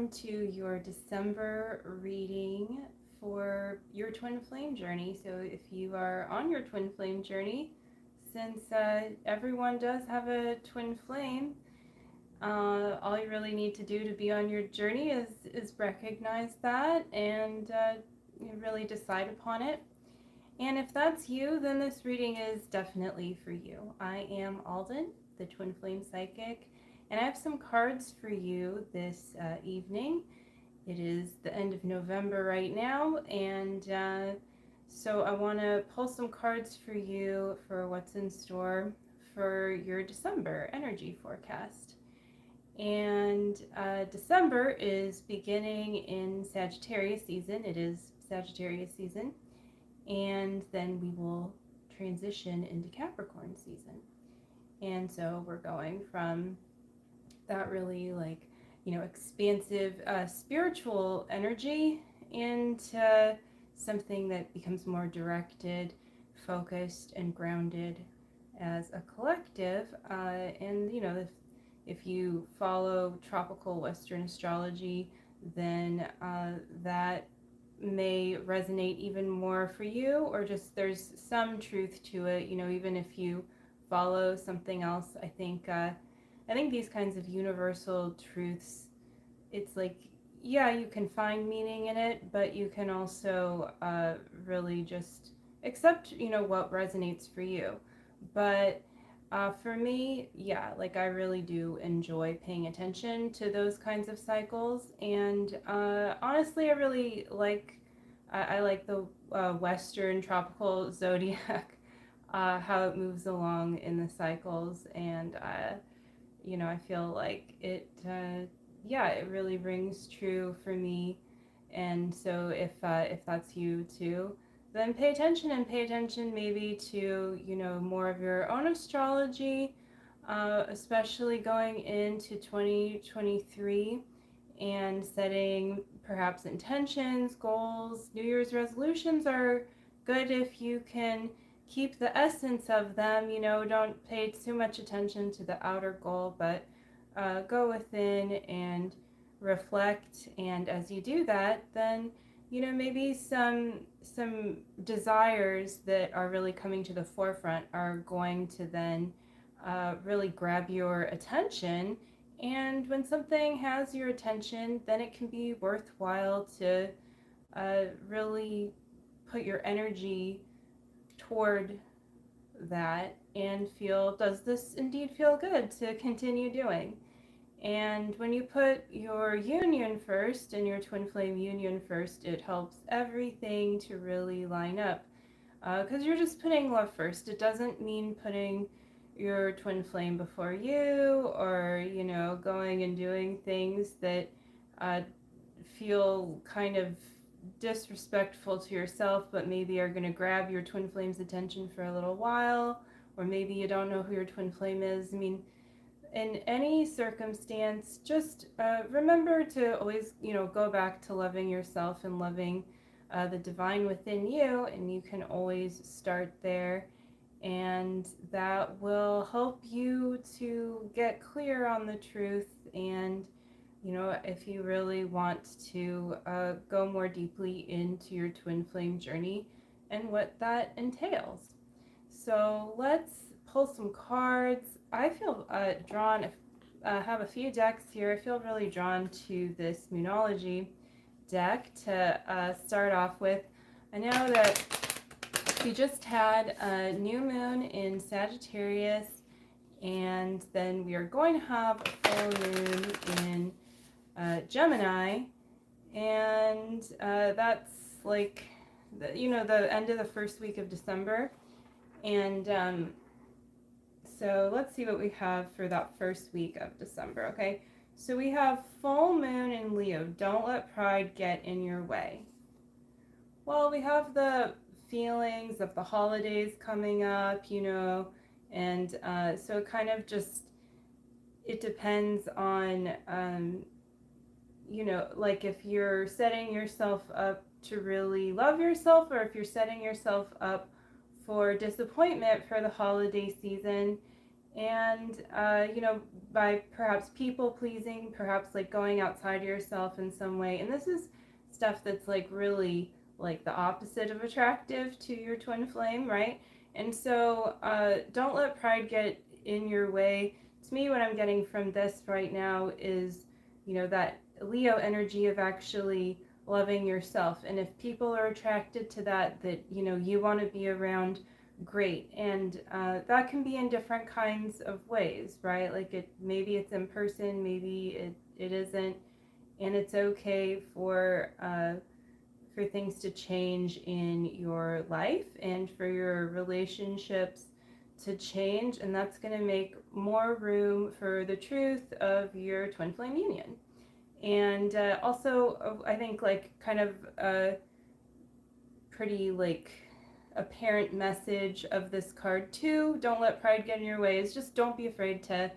welcome to your December reading for your twin flame journey. So if you are on your twin flame journey, since everyone does have a twin flame, all you really need to do to be on your journey is recognize that and you really decide upon it. And if that's you, then this reading is definitely for you. I am Aldyn, the Twin Flame Psychic, and I have some cards for you this evening. It is the end of November right now, and so I want to pull some cards for you for what's in store for your December energy forecast. And December is beginning in Sagittarius season. It is Sagittarius season. And then we will transition into Capricorn season. And so we're going from that really expansive spiritual energy into something that becomes more directed, focused, and grounded as a collective. And if you follow tropical Western astrology, then that may resonate even more for you, or just there's some truth to it, even if you follow something else. I think these kinds of universal truths, it's like, yeah, you can find meaning in it, but you can also really just accept what resonates for you. But for me, yeah, I really do enjoy paying attention to those kinds of cycles, and honestly, I really I like the Western tropical zodiac, how it moves along in the cycles, and I feel like it, it really rings true for me. And so if that's you too, then pay attention maybe to, more of your own astrology, especially going into 2023, and setting perhaps intentions, goals. New Year's resolutions are good if you can keep the essence of them, don't pay too much attention to the outer goal, but go within and reflect. And as you do that, then maybe some desires that are really coming to the forefront are going to then really grab your attention. And when something has your attention, then it can be worthwhile to really put your energy toward that and feel, does this indeed feel good to continue doing? And when you put your union first and your twin flame union first, it helps everything to really line up, because you're just putting love first. It doesn't mean putting your twin flame before you, or going and doing things that feel kind of disrespectful to yourself, but maybe are going to grab your twin flame's attention for a little while, or maybe you don't know who your twin flame is. I mean, in any circumstance, just remember to always, go back to loving yourself and loving the divine within you, and you can always start there, and that will help you to get clear on the truth. And if you really want to go more deeply into your twin flame journey and what that entails. So let's pull some cards. I feel drawn, have a few decks here. I feel really drawn to this Moonology deck to start off with. I know that we just had a new moon in Sagittarius, and then we are going to have a full moon in Gemini, and that's like the end of the first week of December. And so let's see what we have for that first week of December. Okay, so we have full moon in Leo. Don't let pride get in your way. Well, we have the feelings of the holidays coming up, and so it kind of just, it depends on if you're setting yourself up to really love yourself, or if you're setting yourself up for disappointment for the holiday season. And, by perhaps people pleasing, perhaps like going outside of yourself in some way. And this is stuff that's like really like the opposite of attractive to your twin flame, right? And so don't let pride get in your way. To me, what I'm getting from this right now is, that Leo energy of actually loving yourself. And if people are attracted to that you want to be around, great. And that can be in different kinds of ways, right? Like maybe it's in person, maybe it isn't. And it's okay for things to change in your life and for your relationships to change, and that's going to make more room for the truth of your twin flame union. And also, I think like kind of a pretty like apparent message of this card too, don't let pride get in your way, is just don't be afraid to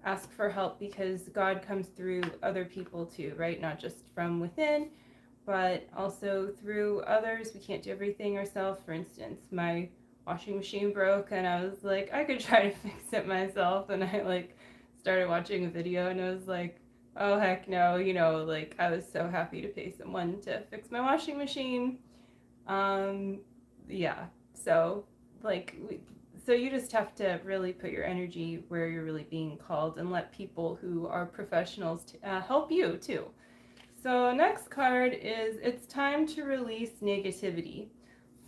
ask for help, because God comes through other people too, right? Not just from within, but also through others. We can't do everything ourselves. For instance, my washing machine broke and I was like, I could try to fix it myself, and I like started watching a video and I was like, oh heck no, like I was so happy to pay someone to fix my washing machine. Yeah, so like so you just have to really put your energy where you're really being called, and let people who are professionals help you too. So next card is, it's time to release negativity.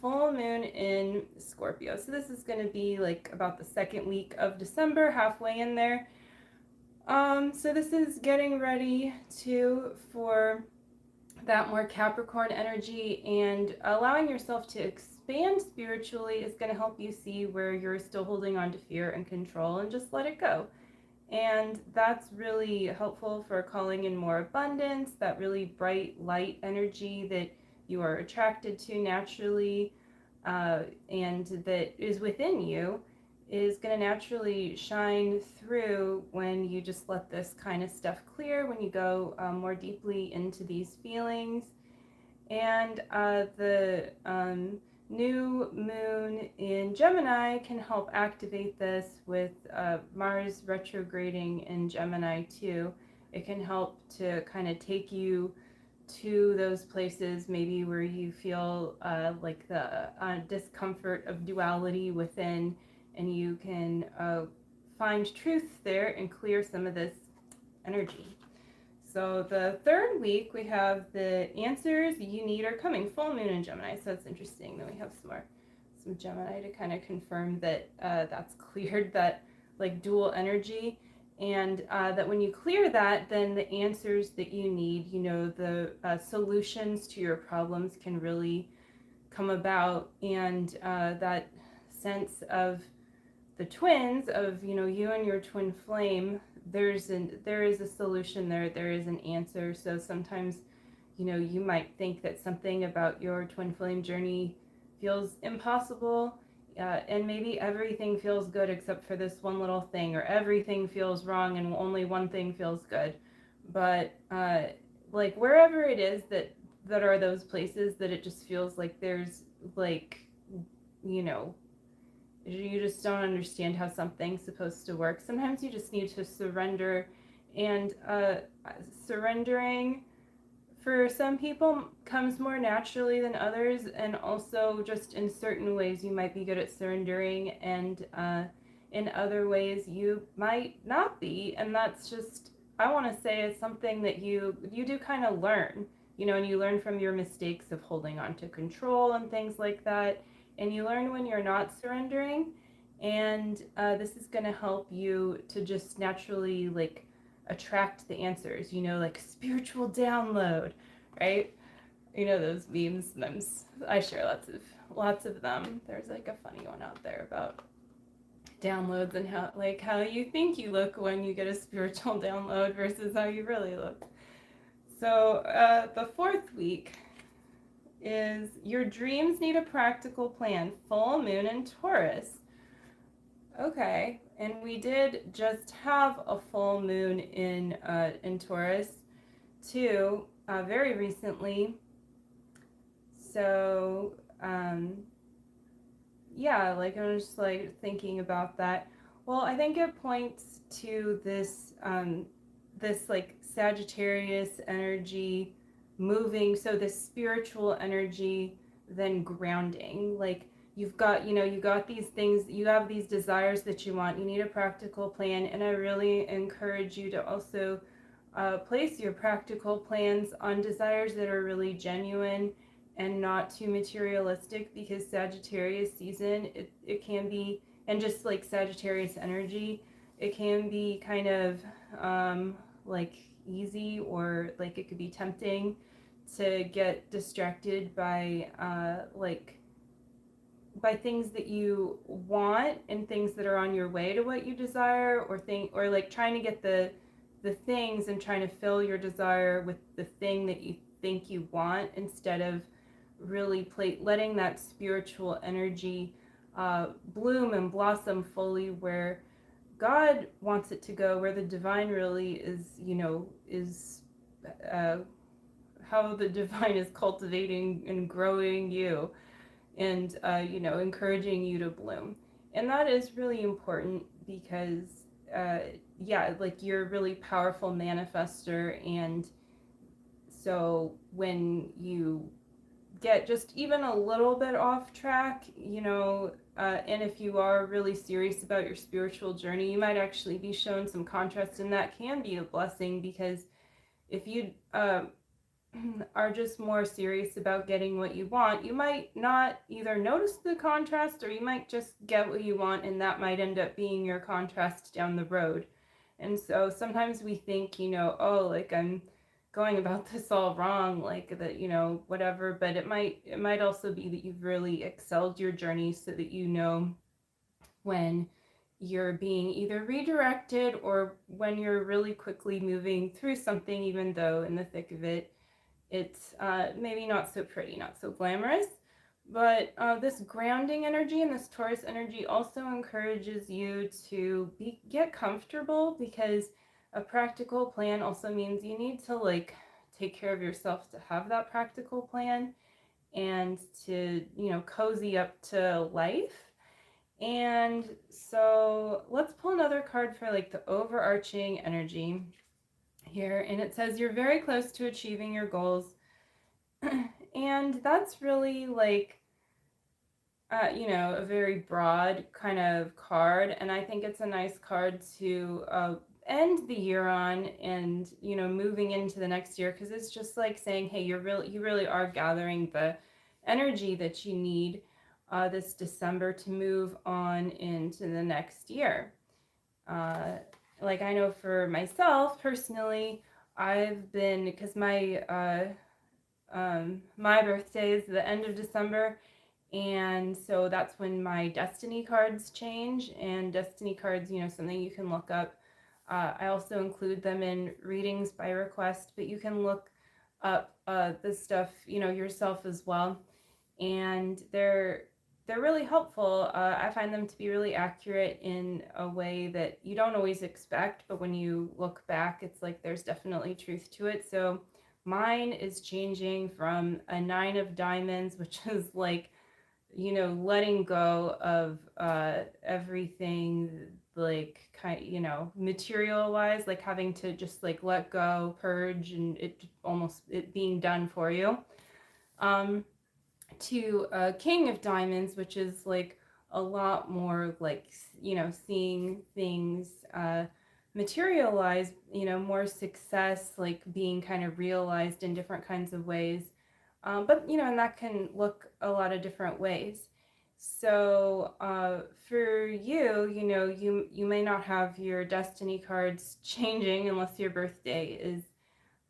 Full moon in Scorpio. So this is going to be like about the second week of December, halfway in there. So this is getting ready for that more Capricorn energy, and allowing yourself to expand spiritually is going to help you see where you're still holding on to fear and control, and just let it go. And that's really helpful for calling in more abundance, that really bright light energy that you are attracted to naturally, and that is within you, is going to naturally shine through when you just let this kind of stuff clear, when you go more deeply into these feelings. And the new moon in Gemini can help activate this, with Mars retrograding in Gemini too. It can help to kind of take you to those places maybe where you feel like the discomfort of duality within, and you can find truth there and clear some of this energy. So the third week, we have the answers you need are coming. Full moon in Gemini, so that's interesting. Then we have some Gemini to kind of confirm that that's cleared, that like dual energy, and that when you clear that, then the answers that you need, the solutions to your problems can really come about, and that sense of the twins, of you and your twin flame, there is a solution there is an answer. So sometimes you might think that something about your twin flame journey feels impossible, and maybe everything feels good except for this one little thing, or everything feels wrong and only one thing feels good. But like wherever it is that are those places that it just feels like there's like you just don't understand how something's supposed to work, sometimes you just need to surrender. And surrendering for some people comes more naturally than others, and also just in certain ways you might be good at surrendering, and in other ways you might not be. And that's just, I want to say, it's something that you do kind of learn, and you learn from your mistakes of holding on to control and things like that. And you learn when you're not surrendering, and this is going to help you to just naturally like attract the answers, like spiritual download, right? Those memes, and I share lots of them. There's like a funny one out there about downloads and how you think you look when you get a spiritual download versus how you really look. So the fourth week is your dreams need a practical plan. Full moon in Taurus. Okay, and we did just have a full moon in Taurus too, very recently. So yeah, like I was just like thinking about that. Well, I think it points to this like Sagittarius energy moving, so this spiritual energy then grounding. Like you've got, you got these things, you have these desires that you want, you need a practical plan, and I really encourage you to also place your practical plans on desires that are really genuine and not too materialistic, because Sagittarius season, it can be, and just like Sagittarius energy, it can be kind of like easy, or like it could be tempting to get distracted by by things that you want and things that are on your way to what you desire, or like trying to get the things and trying to fill your desire with the thing that you think you want, instead of really letting that spiritual energy bloom and blossom fully where God wants it to go, where the divine really is, is how the divine is cultivating and growing you, and encouraging you to bloom. And that is really important, because yeah, like you're a really powerful manifester, and so when you get just even a little bit off track, and if you are really serious about your spiritual journey, you might actually be shown some contrast, and that can be a blessing, because if you are just more serious about getting what you want, you might not either notice the contrast, or you might just get what you want, and that might end up being your contrast down the road. And so sometimes we think, oh, like I'm going about this all wrong, like that, whatever, but it might also be that you've really excelled your journey, so that when you're being either redirected, or when you're really quickly moving through something, even though in the thick of it, it's maybe not so pretty, not so glamorous. But this grounding energy and this Taurus energy also encourages you to get comfortable, because a practical plan also means you need to like take care of yourself to have that practical plan, and to, cozy up to life. And so let's pull another card for like the overarching energy here. And it says you're very close to achieving your goals. And that's really like, a very broad kind of card. And I think it's a nice card to end the year on, and, moving into the next year, because it's just like saying, hey, you really are gathering the energy that you need this December to move on into the next year. Like I know for myself personally, I've been, because my birthday is the end of December, and so that's when my destiny cards change. And destiny cards, something you can look up. I also include them in readings by request, but you can look up this stuff, yourself as well. And they're really helpful. I find them to be really accurate in a way that you don't always expect, but when you look back, it's like there's definitely truth to it. So mine is changing from a 9 of diamonds, which is like, letting go of everything, like material wise, like having to just like let go, purge, and it being done for you, to King of Diamonds, which is like a lot more like, seeing things materialize, more success, like being kind of realized in different kinds of ways. But, and that can look a lot of different ways. So for you, you may not have your destiny cards changing unless your birthday is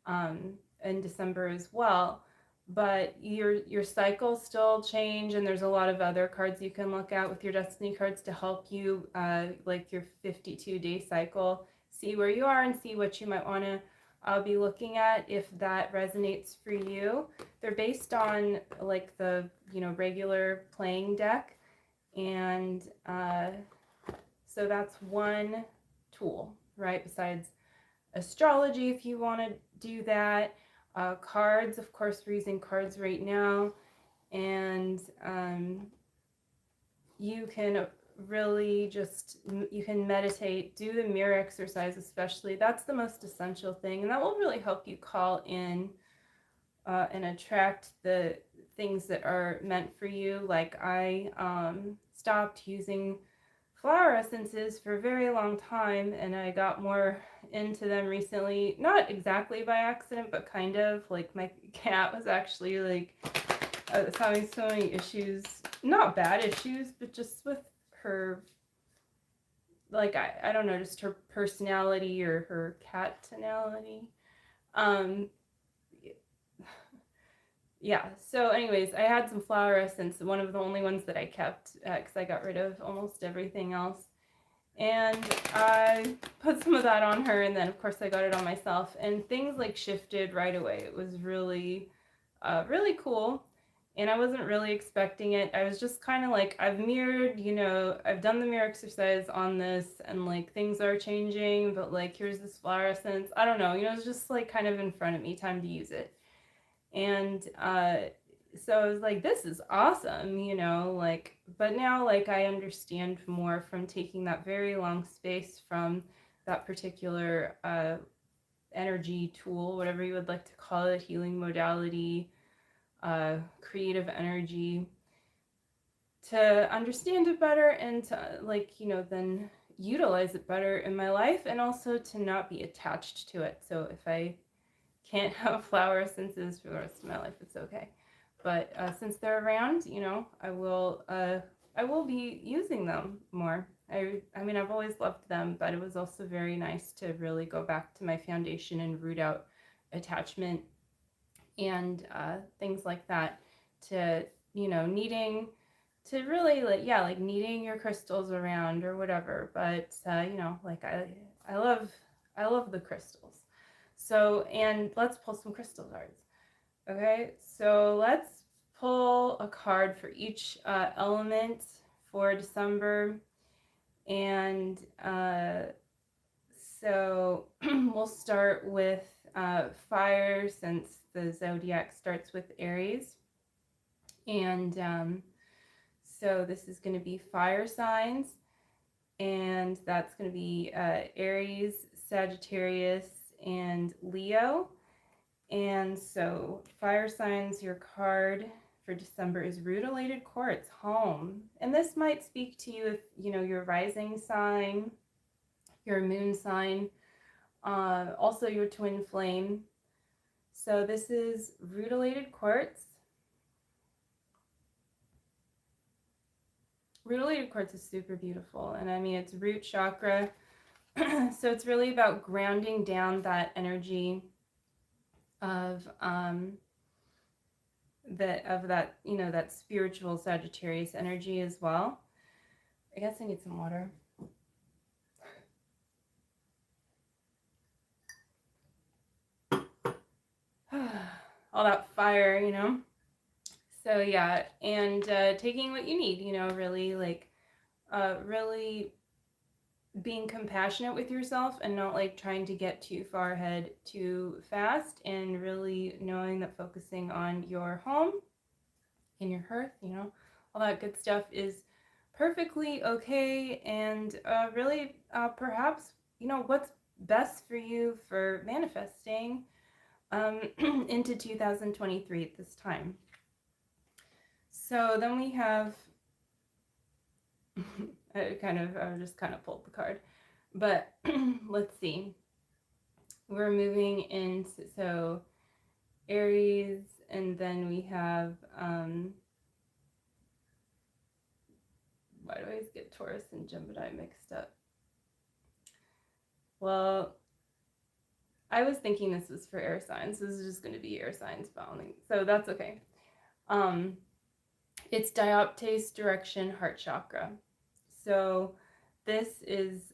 in December as well. But your cycles still change, and there's a lot of other cards you can look at with your destiny cards to help you, like your 52-day cycle, see where you are and see what you might want to be looking at if that resonates for you. They're based on like the regular playing deck, and so that's one tool, right? Besides astrology, if you want to do that. Cards, of course, we're using cards right now, and you can really just, you can meditate, do the mirror exercise especially. That's the most essential thing, and that will really help you call in and attract the things that are meant for you. Like I stopped using flower essences for a very long time, and I got more into them recently, not exactly by accident, but kind of. Like my cat was actually like having so many issues, not bad issues, but just with her, like I don't know, just her personality or her cat tonality. Um, yeah, so anyways, I had some flower essence, one of the only ones that I kept, because I got rid of almost everything else. And I put some of that on her, and then of course I got it on myself, and things like shifted right away. It was really, really cool. And I wasn't really expecting it. I was just kind of like, I've mirrored, you know, I've done the mirror exercise on this, and like things are changing, but like here's this flower essence. I don't know, you know, it's just like kind of in front of me, time to use it. And so I was like, this is awesome, you know, like, but now like I understand more from taking that very long space from that particular energy tool, whatever you would like to call it, healing modality, creative energy, to understand it better and to like, you know, then utilize it better in my life, and also to not be attached to it. So if I can't have flower essences for the rest of my life, it's okay. But since they're around, you know, I will be using them more. I mean, I've always loved them, but it was also very nice to really go back to my foundation and root out attachment and things like that. To, you know, needing to really like needing your crystals around or whatever. But you know, like I love the crystals. So, and let's pull some crystal cards. Okay, so let's pull a card for each element for December. And so we'll start with fire, since the zodiac starts with Aries. And so this is going to be fire signs, and that's going to be Aries, Sagittarius, and Leo. And so fire signs, your card for December is Rutilated Quartz, home. And this might speak to you if, you know, your rising sign, your moon sign, also your twin flame. So this is Rutilated Quartz. Rutilated quartz is super beautiful, and I mean, it's root chakra. So it's really about grounding down that energy of that, you know, that spiritual Sagittarius energy as well. I guess I need some water. All that fire, you know. So yeah, and taking what you need, you know, really like really being compassionate with yourself, and not like trying to get too far ahead too fast, and really knowing that focusing on your home and your hearth, you know, all that good stuff is perfectly okay. And really perhaps, you know, what's best for you for manifesting into 2023 at this time. So then we have I just kind of pulled the card, but let's see. We're moving into, so Aries, and then we have why do I always get Taurus and Gemini mixed up? Well, I was thinking this was for air signs. This is just going to be air signs bounding, so that's okay. It's Dioptase direction, heart chakra. So this is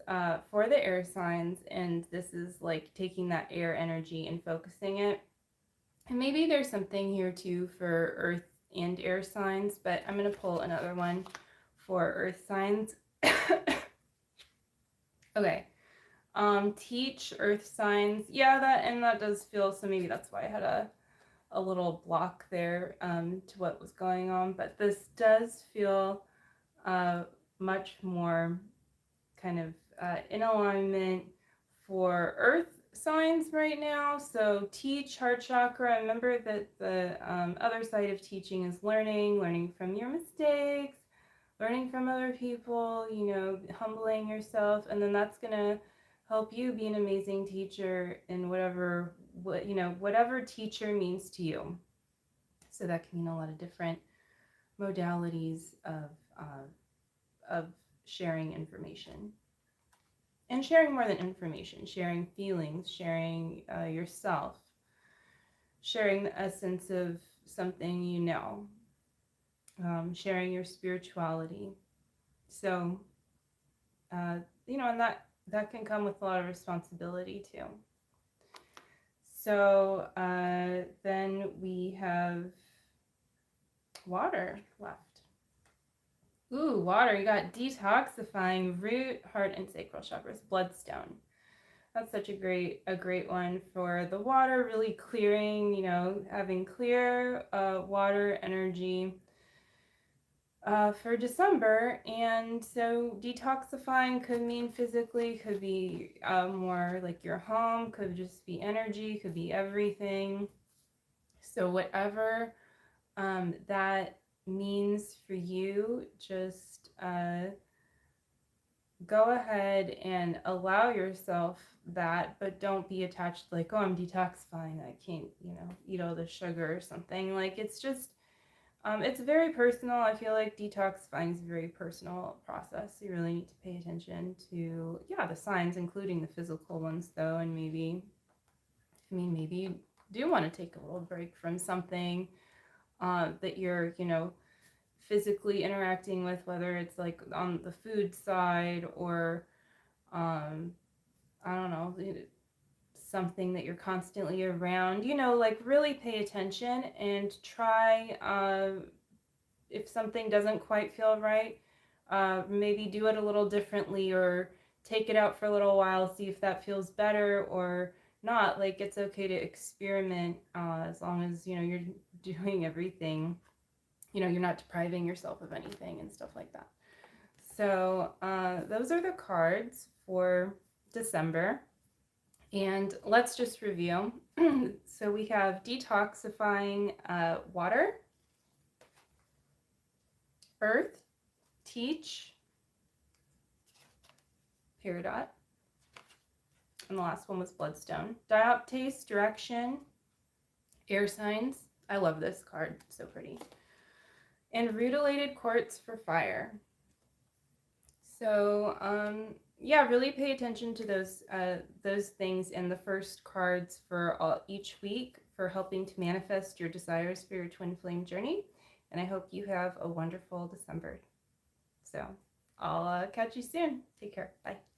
for the air signs, and this is like taking that air energy and focusing it. And maybe there's something here too for earth and air signs, but I'm going to pull another one for earth signs. Okay. Teach earth signs. Yeah, that does feel, so maybe that's why I had a little block there to what was going on. But this does feel much more kind of in alignment for earth signs right now. So teach heart chakra. Remember that the other side of teaching is learning from your mistakes, learning from other people, you know, humbling yourself, and then that's gonna help you be an amazing teacher in whatever teacher means to you. So that can mean a lot of different modalities of sharing information. And sharing more than information, sharing feelings, sharing yourself, sharing the essence of something you know, sharing your spirituality. So, you know, and that can come with a lot of responsibility too. So then we have water left. Ooh, water. You got detoxifying root, heart, and sacral chakras, bloodstone. That's such a great one for the water, really clearing, you know, having clear water energy for December. And so detoxifying could mean physically, could be more like your home, could just be energy, could be everything. So whatever that means for you, just go ahead and allow yourself that, but don't be attached like, oh, I'm detoxifying, I can't, you know, eat all the sugar or something. Like, it's just it's very personal. I feel like detoxifying is a very personal process. You really need to pay attention to the signs, including the physical ones though, and maybe you do want to take a little break from something that you're, you know, physically interacting with, whether it's like on the food side or I don't know, something that you're constantly around, you know, like really pay attention and try, if something doesn't quite feel right, maybe do it a little differently or take it out for a little while, see if that feels better or not. Like, it's okay to experiment as long as, you know, you're doing everything, you know, you're not depriving yourself of anything and stuff like that. So those are the cards for December. And let's just review. So we have detoxifying water, earth, teach, peridot, and the last one was bloodstone. Dioptase, direction, air signs. I love this card, so pretty. And rutilated quartz for fire. So yeah, really pay attention to those things in the first cards for each week for helping to manifest your desires for your twin flame journey. And I hope you have a wonderful December. So I'll catch you soon. Take care. Bye.